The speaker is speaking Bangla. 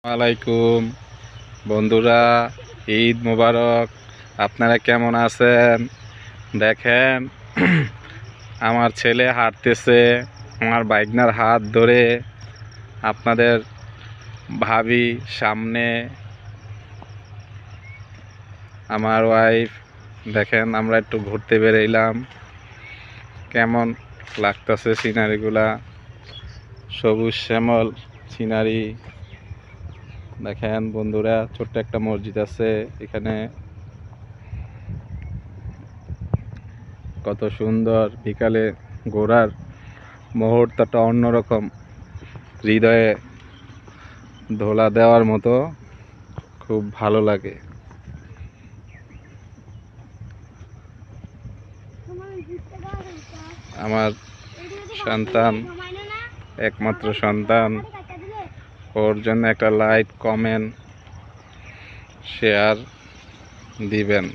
আলাইকুম বন্ধুরা, ঈদ মোবারক। আপনারা কেমন আছেন? দেখেন আমার ছেলে হাঁটতেছে আমার বাইকনার হাত ধরে। আপনাদের ভাবি সামনে, আমার ওয়াইফ। দেখেন আমরা একটু ঘুরতে বেরোইলাম। কেমন লাগতেছে সিনারিগুলা, সবুজ শ্যামল সিনারি। দেখেন বন্ধুরা, ছোট্ট একটা মসজিদ আছে এখানে, কত সুন্দর। বিকালে ঘোরার মুহূর্তটা অন্যরকম, হৃদয়ে ধোলা দেওয়ার মতো, খুব ভালো লাগে। আমার সন্তান, একমাত্র সন্তান, ওর জন্য একটা লাইক, কমেন্ট, শেয়ার দিবেন।